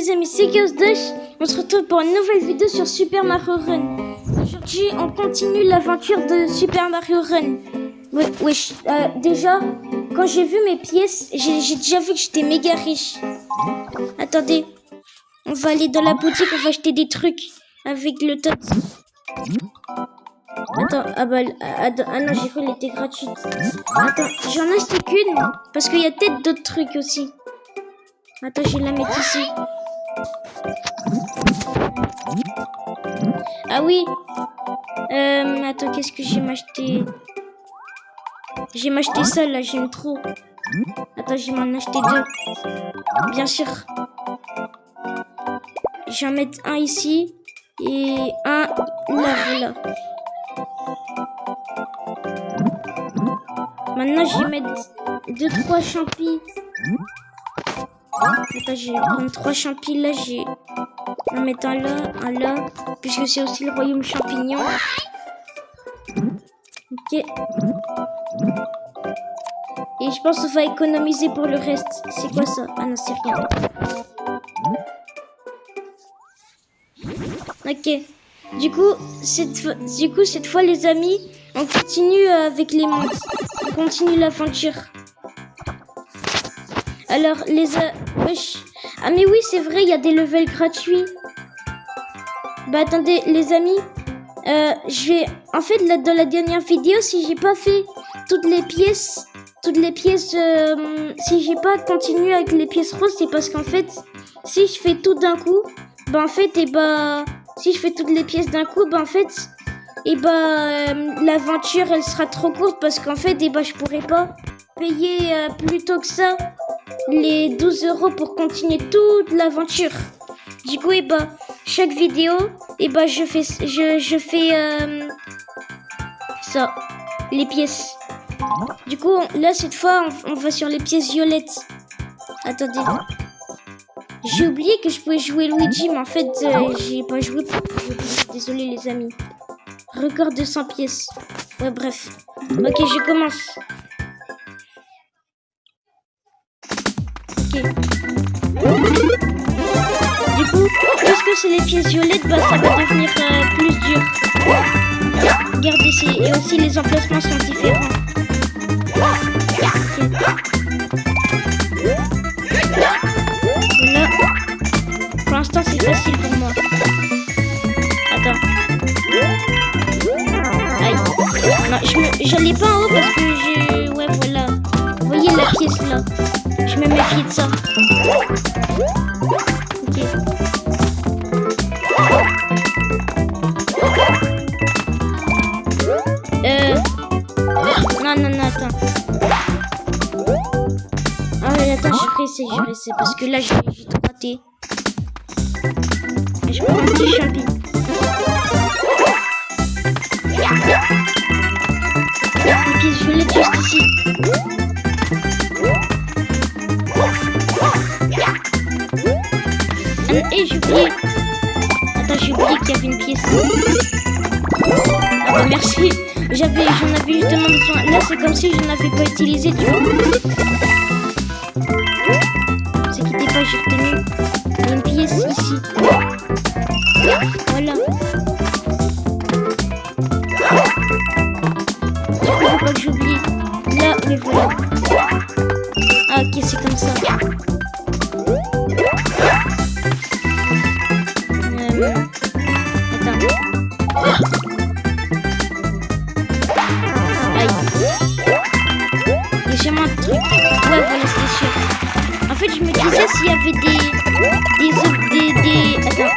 les amis, c'est Chaos. On se retrouve pour une nouvelle vidéo sur Super Mario Run. Aujourd'hui, on continue l'aventure de Super Mario Run. Déjà, quand j'ai vu mes pièces, j'ai déjà vu que j'étais méga riche. Attendez, on va aller dans la boutique, on va acheter des trucs avec le tot. Attends, non, j'ai cru qu'elle était gratuite. Attends, j'en ai acheté qu'une, parce qu'il y a peut-être d'autres trucs aussi. Attends, je vais la mettre ici. Ah oui. Attends, qu'est-ce que j'ai m'acheté? J'ai m'acheté ça là, j'aime trop. Attends, je vais m'en acheter deux. Bien sûr. Je vais en mettre un ici et un là, voilà. Maintenant, je vais mettre 2-3 champis. Attends, je vais prendre 3 champis là, je vais en mettre un là, puisque c'est aussi le royaume champignon. Ok. Et je pense qu'on va économiser pour le reste. C'est quoi ça? Ah non, c'est rien. Ok. Du coup, cette fois, les amis, on continue avec les mondes. On continue l'aventure. Alors, wesh. Ah mais oui, c'est vrai, il y a des levels gratuits. Bah attendez, les amis. Je vais... En fait, là, dans la dernière vidéo, si j'ai pas fait toutes les pièces... si j'ai pas continué avec les pièces roses, c'est parce qu'en fait, si je fais tout d'un coup, bah en fait, si je fais toutes les pièces d'un coup, bah en fait, l'aventure, elle sera trop courte parce qu'en fait, je pourrais pas payer plus tôt que ça les 12 € pour continuer toute l'aventure. Du coup, chaque vidéo, je fais ça, les pièces. Du coup, là, cette fois, on va sur les pièces violettes. Attendez. J'ai oublié que je pouvais jouer Luigi, mais en fait, j'ai pas joué. Désolé, les amis. Record de 100 pièces. Ouais, bref. Ok, je commence. Ok. Du coup, puisque c'est les pièces violettes, ça va devenir plus dur. Regardez, et aussi les emplacements sont différents. Okay. Voilà. Pour l'instant, c'est facile pour moi. Attends. Aïe. Non, j'allais pas en haut parce que ouais, voilà. Vous voyez la pièce là. Je me méfie de ça. Ok. Non, attends. Ah ouais, attends, je réessaie parce que là, j'ai tout raté. Je prends un petit champi. Et puis, je vais les juste ici. Et j'ai oublié. Attends, j'ai oublié qu'il y avait une pièce. Ah bah, merci. J'en avais justement besoin. Là, c'est comme si je n'avais pas utilisé du coup. Ne vous inquiétez pas, j'ai retenu une pièce ici. Voilà. Du coup, faut pas que j'oublie. Là, mais voilà. Ah, ok, c'est comme ça. Attends. Laissez-moi un truc. Ouais, voilà, c'est sûr. En fait, je me disais s'il y avait des... Attends.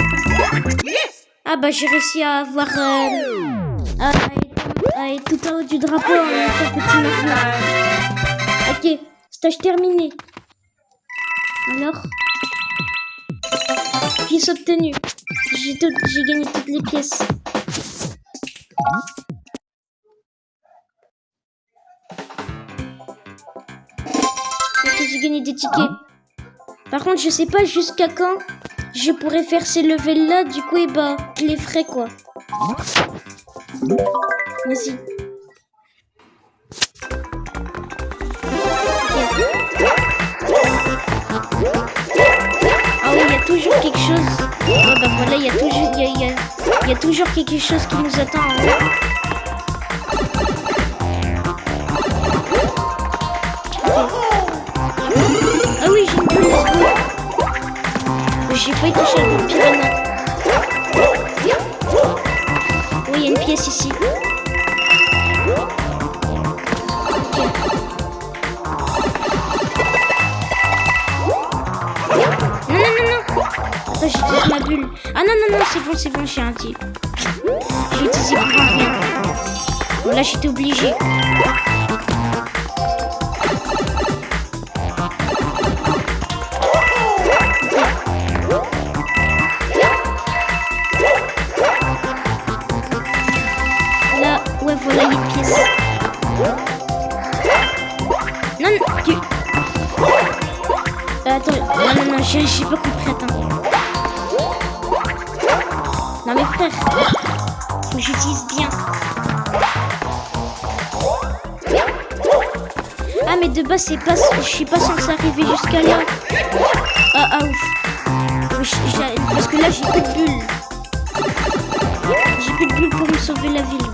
Ah bah, j'ai réussi à avoir... à être tout en haut du drapeau en étant petit Mario. Ok, stage terminé. Alors, pièce obtenue. J'ai gagné toutes les pièces. J'ai gagné des tickets. Par contre, je sais pas jusqu'à quand je pourrais faire ces levels là. Du coup, je les ferai quoi. Vas-y. Ah oui, il y a toujours quelque chose. Oh, bah voilà, il y a toujours quelque chose qui nous attend. Ah oui, j'ai une bulle, let's go. J'ai failli toucher un piranha. Oui, il y a une pièce ici. Attends, j'utilise ma bulle. Ah non, c'est bon, j'ai un type. J'ai utilisé pour rien. Bon, là, j'étais obligée. Là, ouais, voilà, il y a une pièce. Non, tu... attends, non, j'ai pas compris, attends. Non mais frère, faut que j'utilise bien. Ah mais de base c'est pas, je suis pas censé arriver jusqu'à là. Ah ouf. Parce que là j'ai plus de bulles. J'ai plus de bulles pour me sauver la ville.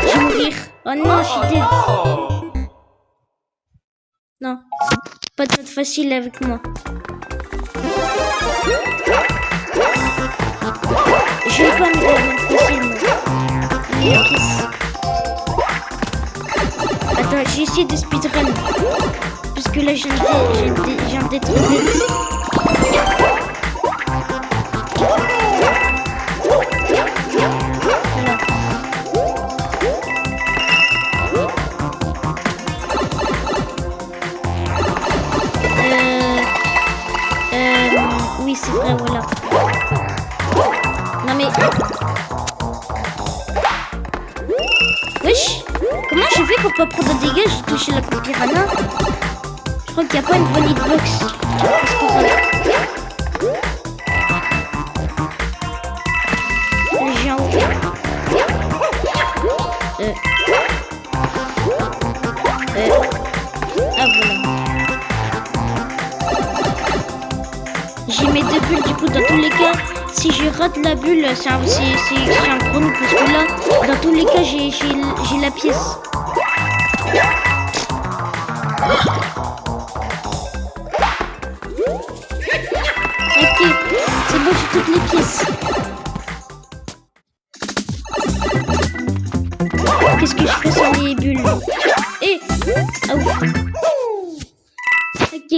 Je vais mourir. Oh non, je suis dead. Non, pas de mode facile avec moi. Je vais pas me faire facilement. Attends, j'ai essayé de speedrun. Parce que là, j'ai un détruit. Oui, c'est vrai, voilà. Non mais... Wesh, comment j'ai fait pour pas prendre de dégâts? J'ai touché la piranha. Je crois qu'il n'y a pas une bonne hitbox. Les gens... Ah voilà. J'ai mes 2 bulles du coup dans tous les cas. Si je rate la bulle, c'est un gros noob parce que là, dans tous les cas, j'ai la pièce. Ok, c'est bon, j'ai toutes les pièces. Qu'est-ce que je fais sur les bulles? Eh, ah ouf. Ok.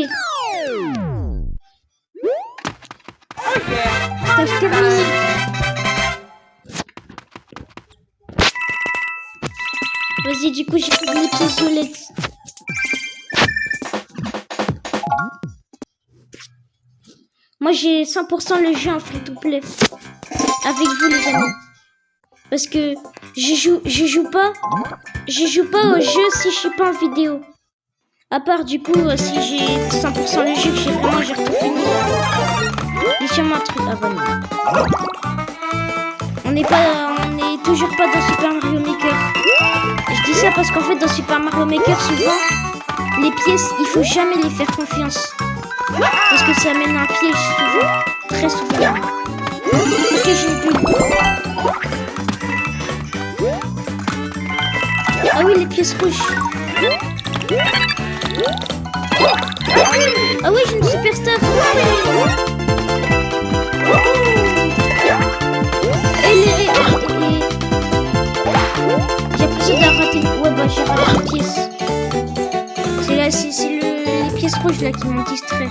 Stage terminé. Vas-y, du coup, j'ai pris les pièces violettes. Moi, j'ai 100% le jeu en free-to-play. Avec vous, les amis. Parce que je joue pas au jeu si je suis pas en vidéo. À part, du coup, si j'ai 100% le jeu, que j'ai tout fini. Il y a sûrement un truc avant nous. On est toujours pas dans Super Mario Maker. Je dis ça parce qu'en fait dans Super Mario Maker souvent les pièces il faut jamais les faire confiance. Parce que ça mène à un piège souvent. Très souvent. Ok, j'ai une bulle. Ah oui, les pièces rouges. Ah oui, j'ai une superstar. J'ai l'impression d'avoir raté. Ouais, bah j'ai raté une pièce. C'est les pièces rouges là qui m'ont distrait.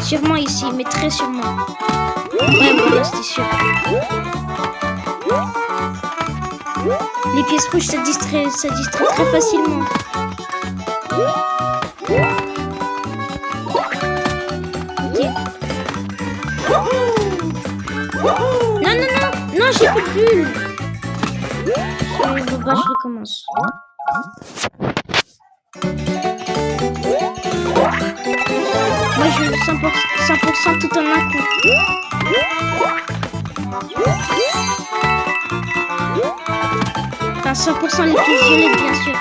Sûrement ici, mais très sûrement. Ouais, voilà, c'était sûr. Les pièces rouges, ça distrait très facilement. Ok. Non, j'ai plus de bulles. Bah, je recommence. Moi, je veux 100% tout en un coup. Enfin, 100% les pièces violettes, bien sûr.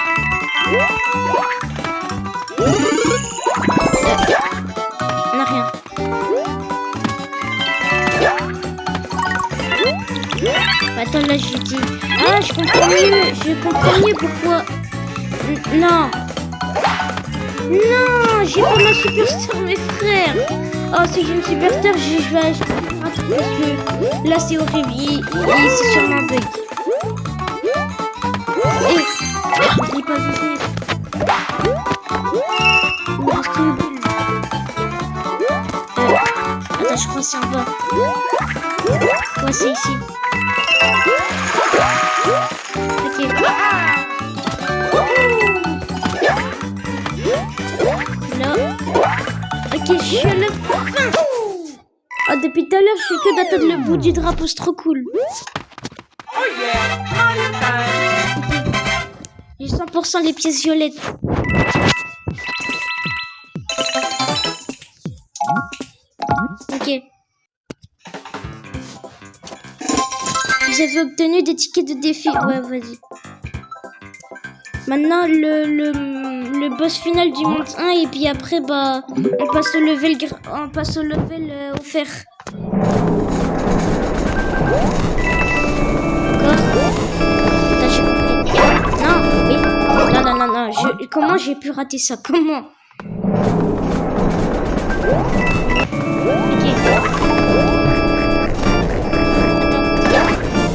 Attends, là, j'ai dit... Ah, je comprends mieux. Je comprends mieux pourquoi... Non. Non, j'ai pas ma superstar, mes frères. Oh, si j'ai une superstar, je vais acheter un truc parce que là, c'est horrible. C'est sûrement un bug. Et je l'ai pas vu venir. Il me reste une bulle. Attends, je crois que c'est en bas. Ouais, c'est ici. Ok. Là. Ok, je suis à la fin. Oh, depuis tout à l'heure, je fais que d'attendre le bout du drapeau, c'est trop cool. Okay. J'ai 100% les pièces violettes. Ok. Vous avez obtenu des tickets de défi. Ouais, vas-y. Maintenant, le boss final du monde 1 et puis après, bah, on passe au level offert. D'accord. Attends, j'ai compris. Non, mais... Non. Comment j'ai pu rater ça? Comment? Ok.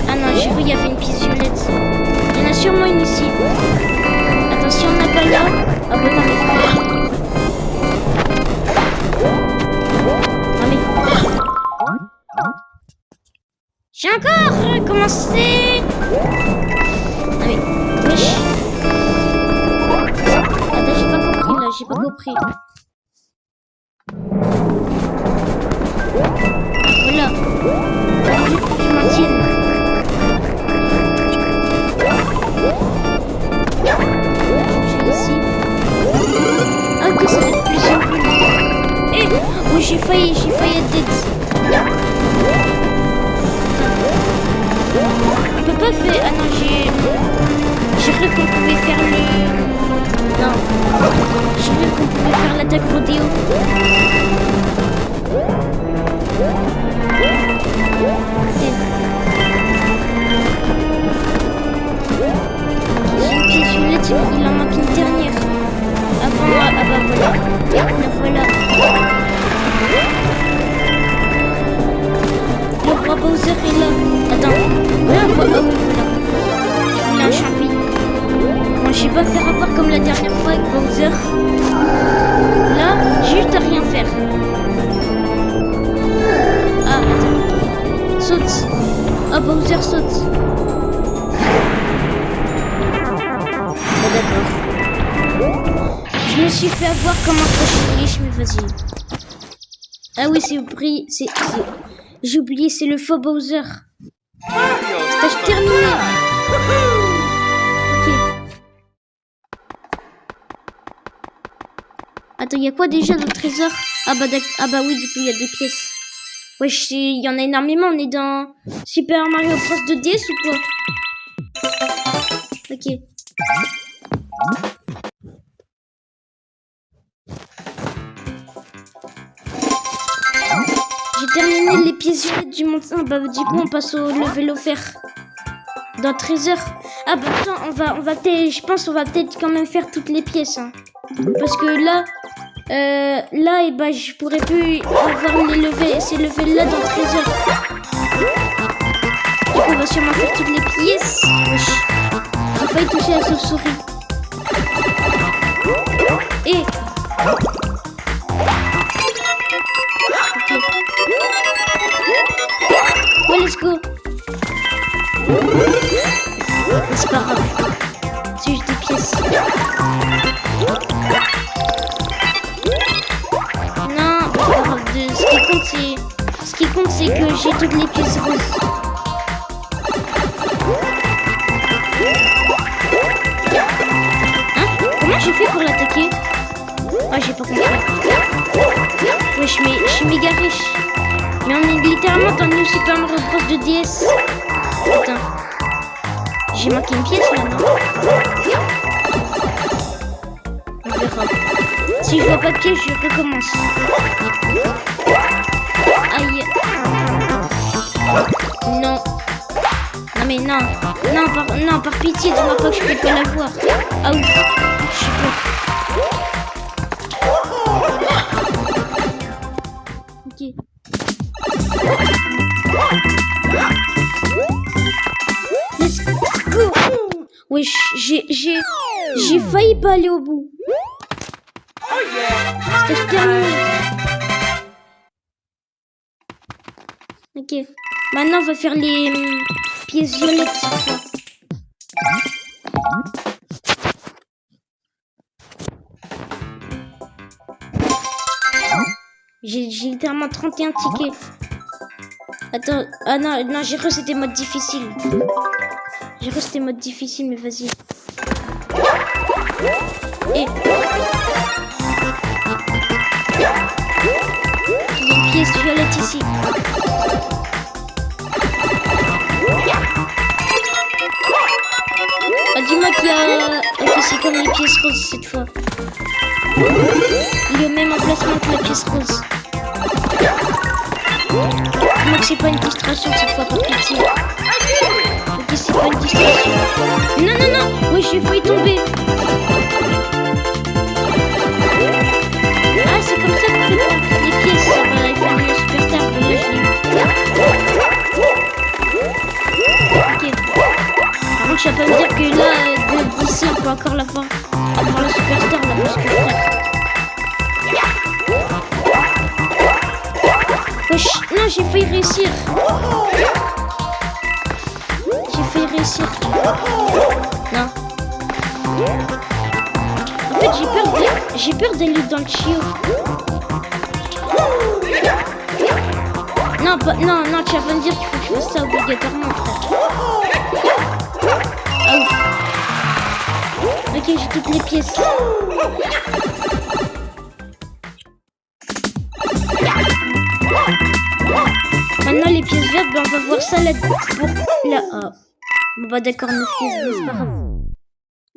Ah non, j'ai cru qu'il y avait une pièce violette. Il y en a sûrement une ici. Attends, si on n'a pas là... Ah bah non, mais frère. Non mais... J'ai encore recommencé. Ah mais... Wesh. Attends, j'ai pas compris là, j'ai pas compris. Voilà. Je maintienne. J'ai ici. Ah, que ça va être plus simple. Eh, oui, j'ai failli être dead. On peut pas faire... Ah non, j'ai cru qu'on pouvait faire le... Non. J'ai cru qu'on pouvait faire l'attaque rodéo. J'ai une pièce violette, il en manque une dernière. Avant, ah bah voilà. La voilà. Le roi Bowser est là. Attends. Là, ah oui, voilà. Je voulais un champi. Bon, je vais pas faire avoir comme la dernière fois avec Bowser. Là, juste à rien faire. Ah, attends. Saute. Ah, Bowser saute. Ah, d'accord. Je me suis fait avoir comme un cochon, mais vas-y. Ah oui, c'est oublié, j'ai oublié, c'est le faux Bowser. Stage terminé. Ok. Attends, il y a quoi déjà dans le trésor? Ah bah oui, du coup, il y a des pièces. Wesh, il y en a énormément, on est dans Super Mario Bros 2DS ou quoi? Ok. J'ai terminé les pièces violettes du monde 1. Bah du coup on passe au level offert. Dans 13 heures. Ah bah attends, on va peut-être, je pense on va peut-être quand même faire toutes les pièces. Hein. Parce que là, et bah je pourrais plus avoir ces levels là dans 13 heures. Donc on va sûrement faire toutes les pièces. Wesh. J'ai failli toucher la chauve-souris. Et... Ouais, let's go. C'est pas grave. C'est juste des pièces. Non, c'est pas grave. Ce qui compte, c'est que j'ai toutes les pièces roses. Hein? Comment j'ai fait pour l'attaquer? Ah, j'ai pas compris. Ouais, je suis méga riche. Mais on est littéralement dans New Super Mario Bros de DS. Putain. J'ai manqué une pièce là, non? On verra. Si je vois pas de pièce, je recommence. Aïe. Non. Non par pitié, dis-moi pas que je peux pas l'avoir. Ah ouf, je suis peur. Ok. Let's go. Wesh, j'ai failli pas aller au bout. C'était terminé. Ok. Maintenant, on va faire les pièces violettes cette fois. J'ai littéralement 31 tickets. Attends, ah non, j'ai cru que c'était mode difficile. J'ai cru que c'était mode difficile, mais vas-y. Et... il y a une pièce violette ici. Ah, dis-moi qu'il y a... ok, c'est comme les pièces roses cette fois. Il est au même emplacement que la pièce rose. Dis-moi que c'est pas une distraction cette fois, par pitié. Ok, c'est pas une distraction. Non. Oui, j'ai failli tomber. Ah, c'est comme ça qu'on fait les pièces sur les superstars. Là, je l'ai. Ok. Par contre, je vais pas me dire que là, d'ici, on peut encore la voir. Avoir la superstar, là, parce que frère. Wesh, non, j'ai failli réussir. Non. En fait, j'ai peur d'aller dans le tuyau. Non, tu vas pas me dire qu'il faut que je fasse ça obligatoirement, frère. Ah ouf. Ok, j'ai toutes les pièces. Maintenant, les pièces vertes, ben, on va voir ça là. Là. Oh. Bon, bah d'accord, 9 pièces, mais c'est pas grave.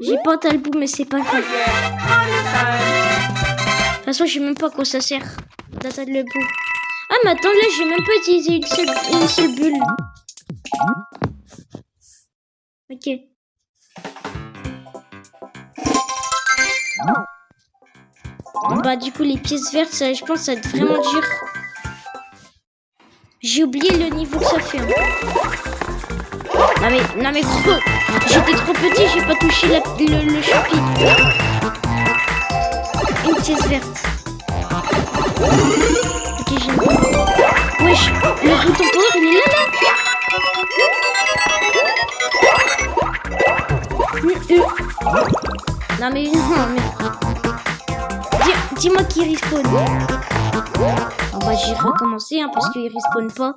J'ai pas atteint le bout, mais c'est pas grave. De toute façon, je sais même pas à quoi ça sert d'atteindre le bout. Ah, mais attends, là, j'ai même pas utilisé une seule bulle. Ok. Bah, du coup, les pièces vertes, ça, je pense que ça va être vraiment dur. J'ai oublié le niveau que ça fait. Hein. Non mais gros, j'étais trop petit, j'ai pas touché le champi. Une pièce verte. Ok, j'ai une... wesh, le bouton power, il est là. Non mais... Dis-moi qu'il respawn. On va j'ai recommencer hein, parce qu'il respawn pas.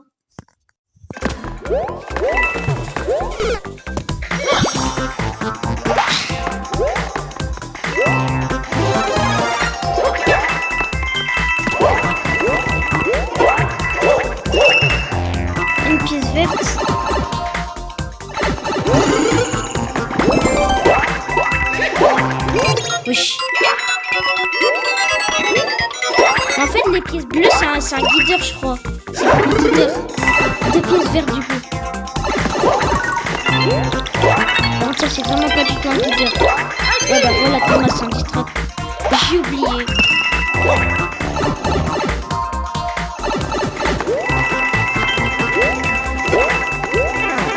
Une pièce verte. Wesh. En fait, les pièces bleues, c'est un guideur, je crois. C'est un guideur. 2 pièces vertes, du coup. Non, ça, c'est vraiment pas du tout un guideur. Ouais, bah voilà, Thomas, c'est un distract. J'ai oublié.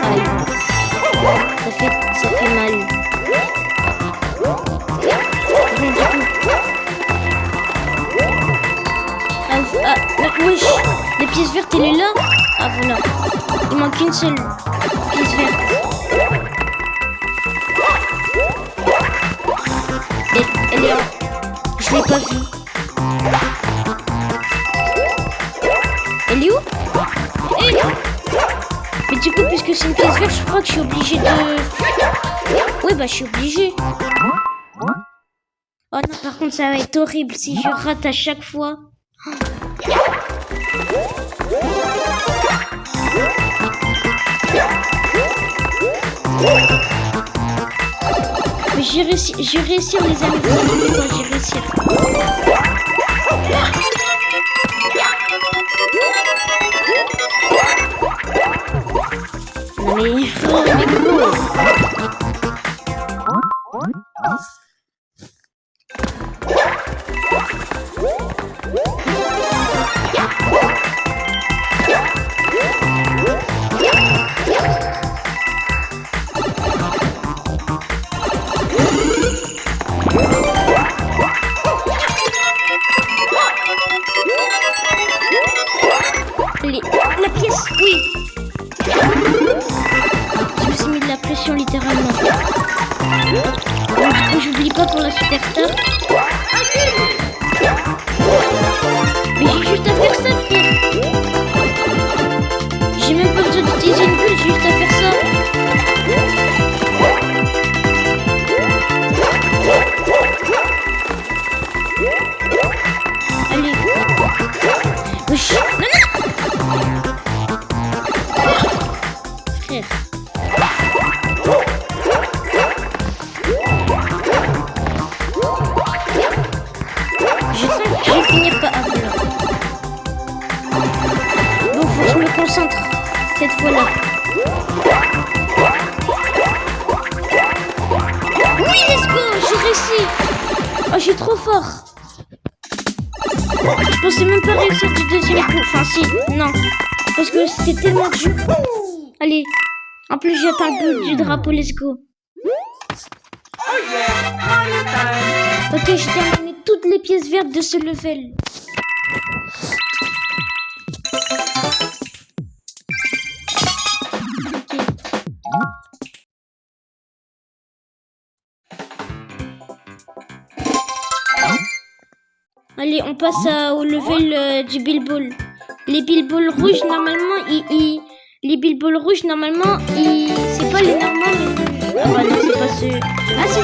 Aïe. Ça fait mal. Wesh, les pièces vertes, elle est là. Ah voilà, il manque une seule pièce verte. Elle est là. Je l'ai pas vue. Elle est où? Mais du coup, puisque c'est une pièce verte, je crois que je suis obligée de... Oui, bah je suis obligée. Oh non, par contre, ça va être horrible si je rate à chaque fois. Mais j'ai réussi, les amis. J'ai réussi. Non mais gros. La pièce, oui. Je me suis mis de la pression littéralement. Donc du coup, j'oublie pas pour la superstar. Mais j'ai juste à faire ça, frère. J'ai même pas besoin d'utiliser une bulle, j'ai juste à faire ça. Allez. Wesh. Non, non. Frère. Je sens que je vais finir par... Ah, voilà. Bon, faut que je me concentre cette fois-là. Oui, let's go, j'ai réussi. Oh, je suis trop fort. Je pensais même pas réussir du deuxième coup. Enfin, si, non. Parce que c'était tellement dur. Allez, en plus j'ai atteint le bout du drapeau, let's go. Ok, j'ai terminé toutes les pièces vertes de ce level. Allez, on passe au level du Bilball. Les Bilballs rouges, normalement, les Bilballs rouges, normalement, c'est pas les normaux, mais... Ah bah non, c'est pas ceux... Ah si.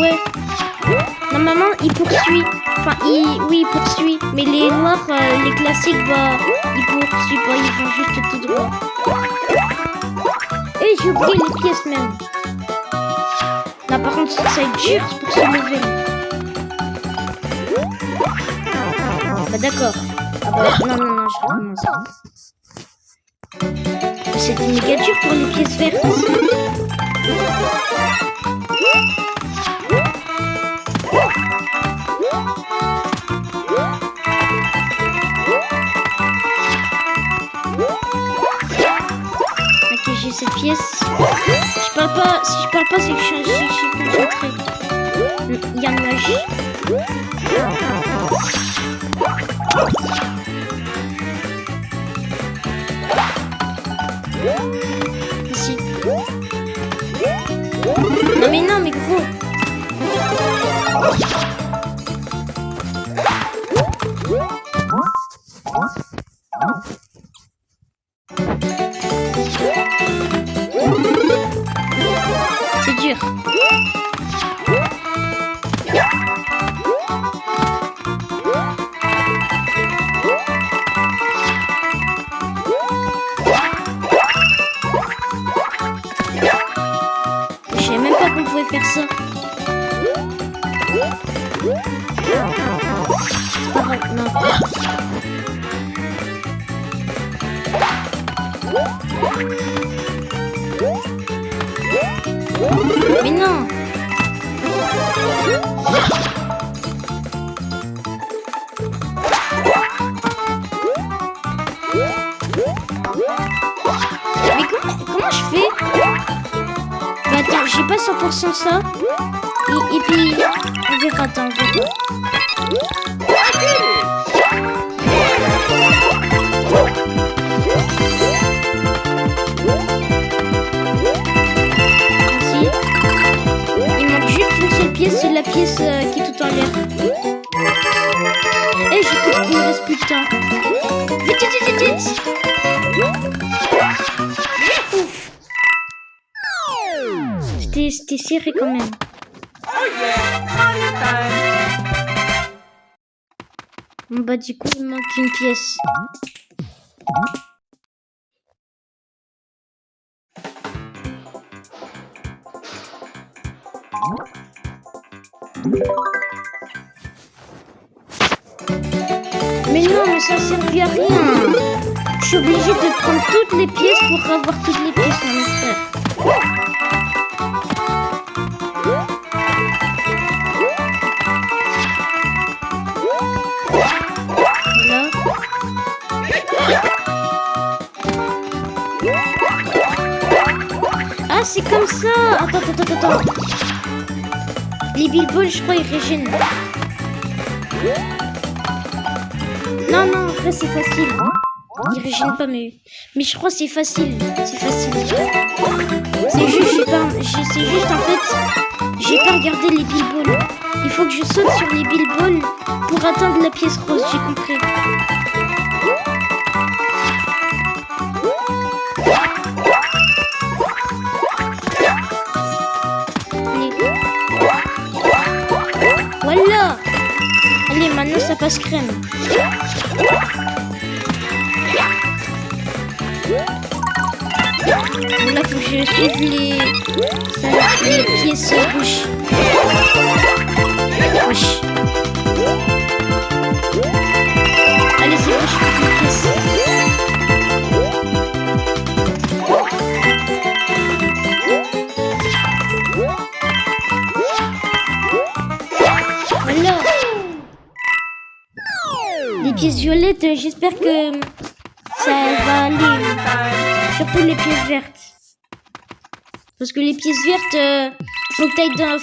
Ouais. Normalement, il poursuit. Enfin, oui, il poursuit. Mais les noirs, les classiques, bah, ils poursuivent pas, ils vont juste tout droit. Et j'ai oublié les pièces même. Là, par contre, ça va être dur pour ce level. Bah d'accord. Ah bah, non, je recommence. C'était méga dur pour les pièces vertes. Ok, j'ai cette pièce. Si je parle pas, c'est que je suis concentrée. Il y a un nuage. Ici. Non mais gros. C'est dur. Je savais même pas qu'on pouvait faire ça. C'est pas vrai, non. Mais non. Mais comment je fais? Bah attends, j'ai pas 100% ça. Et puis, on verra, attends, on verra. Ici. Il manque juste une seule pièce, c'est la pièce qui est tout en l'air. Et il me reste plus de temps. Vite. Ouf. C'était serré quand même. Bon bah du coup il manque une pièce. Mais non, mais ça servait à rien. Je suis obligée de prendre toutes les pièces pour avoir toutes les pièces dans mes frères. Ah, c'est comme ça. Attends. Les Bilballs, je crois, ils régènent. Non, en vrai, c'est facile. il régène pas, mais je crois que c'est facile. C'est facile. C'est juste, c'est juste en fait, j'ai pas regardé les billballs. Il faut que je saute sur les billballs pour atteindre la pièce rose, j'ai compris. Voilà. Allez, maintenant ça passe crème. Là, faut que je suive les pièces rouges. Wesh. Allez, c'est bon, je fais les pièces. Voilà. Les pièces violettes, j'espère que ça va aller. Surtout les pièces vertes. Parce que les pièces vertes, faut que t'ailles dans...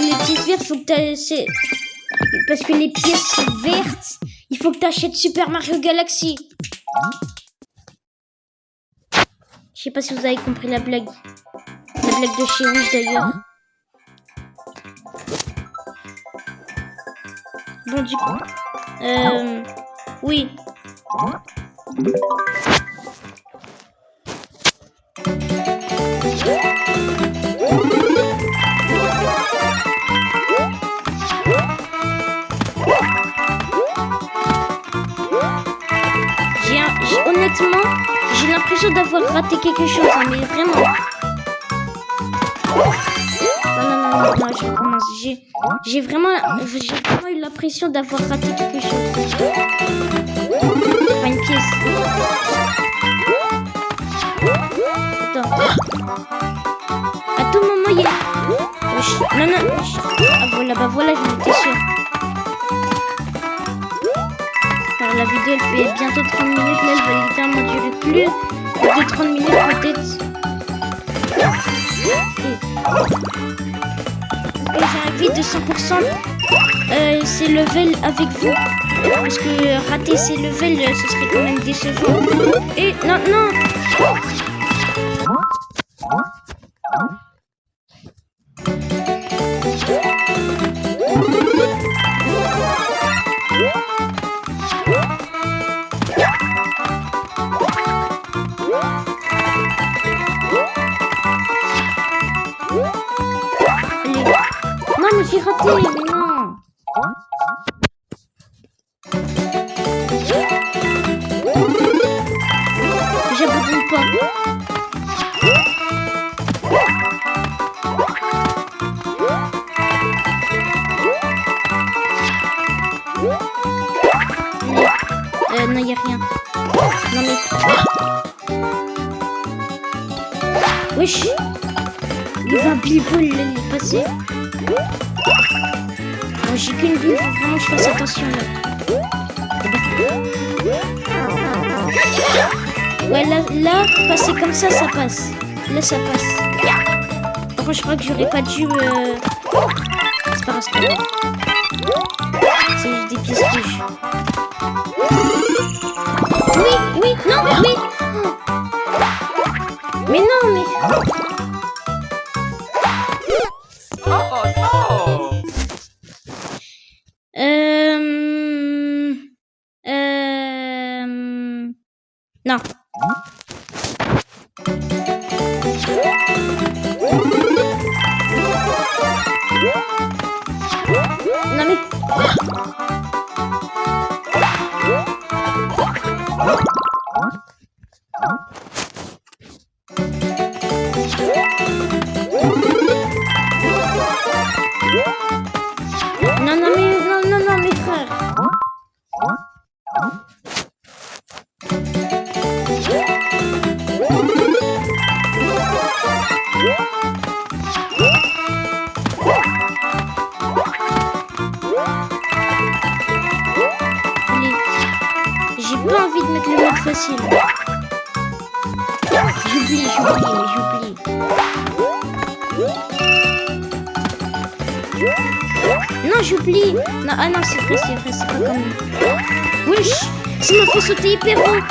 Les pièces vertes, faut que t'ailles... Parce que les pièces vertes, il faut que t'achètes Super Mario Galaxy. Je sais pas si vous avez compris la blague. La blague de chez Wish d'ailleurs. Bon, du coup... Oui. Honnêtement, j'ai l'impression d'avoir raté quelque chose, hein, mais vraiment. Non, je recommence. J'ai vraiment eu l'impression d'avoir raté quelque chose. Enfin, une pièce. Attends. À tout moment, il y a... Non. Ah, voilà, j'en étais sûre. Alors, la vidéo, elle fait bientôt 30 minutes. Là, elle va littéralement durer plus de 30 minutes, peut-être. J'ai un vide de 100%. Ces levels avec vous. Parce que rater ces levels, ce serait quand même décevant. Et non. Non, mais j'ai raté, mais non. J'abandonne pas. Non, y a rien. Non, mais... Wesh. Il va un billboard, il est passé. J'ai qu'une vue, faut vraiment que je fasse attention là. Ouais, là, passer comme ça, ça passe. Là, ça passe. Par contre, je crois que j'aurais pas dû... C'est pas grave. C'est juste des pièces rouges. Oui, non, oui. Mais non, mais... Non. Non mais... Non, mes frères. J'ai pas envie de mettre le mode facile. J'oublie. Non, j'oublie. Non, ah non, c'est vrai, c'est pas comme... Wesh, ça m'a fait sauter hyper haut.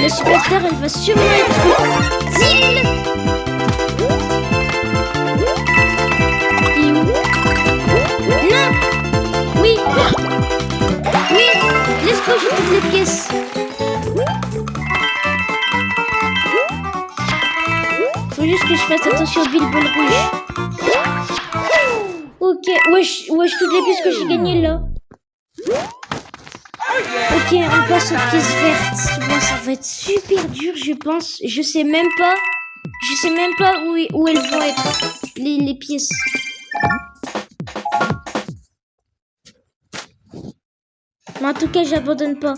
La superstar, elle va sûrement être utile. Non. Oui. Oui. Laisse-moi, j'ai toutes les pièces. Faut juste que je fasse attention au bille-ball rouge. Ok. Wesh, toutes les pièces que j'ai gagnées là. Ok, on passe aux pièces vertes. Bon, ça va être super dur, je pense. Je sais même pas où elles vont être, les pièces. Mais en tout cas, j'abandonne pas.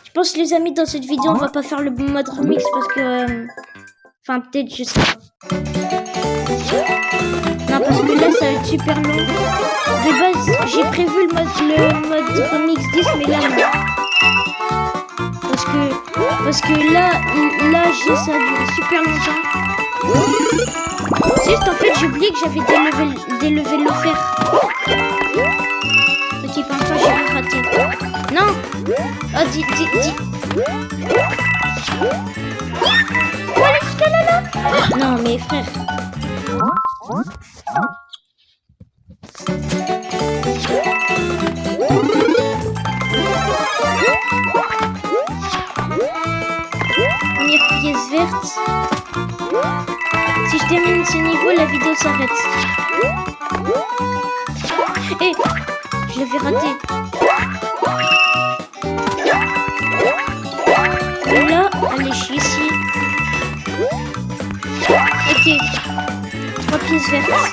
Je pense, les amis, dans cette vidéo, on va pas faire le bon mode remix parce que... Enfin, peut-être, je sais pas. Non, parce que là, ça va être super long. De base, j'ai prévu le mode remix 10, mais là, non. Parce que là, ça dure super longtemps. Juste, en fait, j'ai oublié que j'avais délevé le fer. Ok, pour l'instant, j'ai raté. Non. Oh, dis. Voilà, jusqu'à là. Non, mais frère. Première pièce verte. Si je termine ce niveau, la vidéo s'arrête. Et je l'avais raté. Et là, allez, je suis ici. Ok. 3 pièces vertes.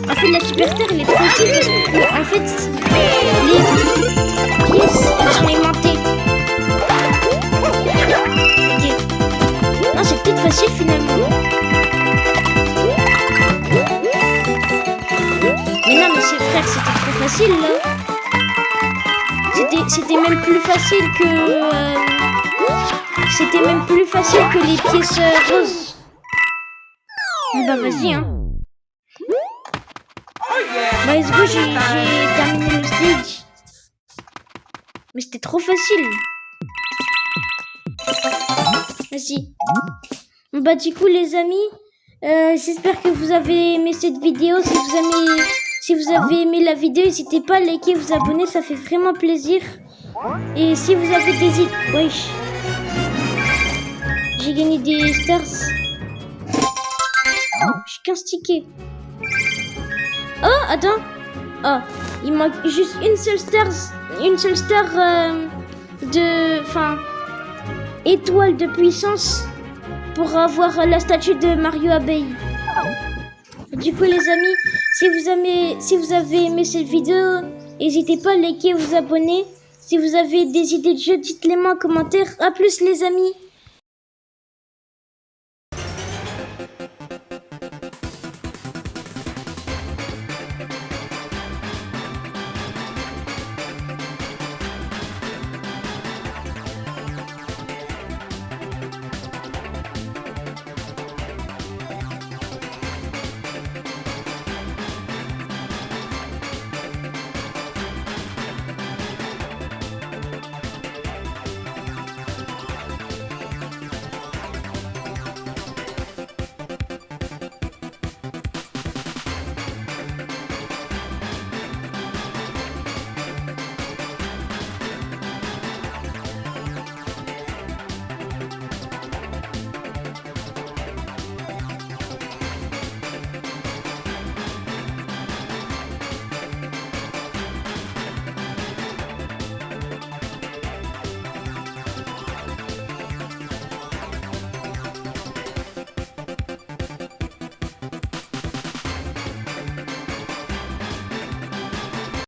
En fait, la superstar, elle est trop utile parce que, en fait, les pièces, elles sont aimantées. Ok. Non, c'est peut-être facile finalement. Mais non, mais c'est frère, c'était trop facile là. C'était même plus facile que... C'était même plus facile que les pièces roses. Bah vas-y, hein. Bah let's go, j'ai terminé le stage. Mais c'était trop facile. Vas-y. Bah du coup les amis, j'espère que vous avez aimé cette vidéo. Si vous avez aimé la vidéo, n'hésitez pas à liker, vous abonner, ça fait vraiment plaisir. Et si vous avez des idées... Wesh. J'ai gagné des stars. J'ai 15 tickets. Oh, attends. Oh, il manque juste une seule star étoile de puissance pour avoir la statue de Mario Abeille. Du coup, les amis, si vous avez aimé cette vidéo, n'hésitez pas à liker, vous abonner. Si vous avez des idées de jeux, dites-les moi en commentaire. À plus, les amis.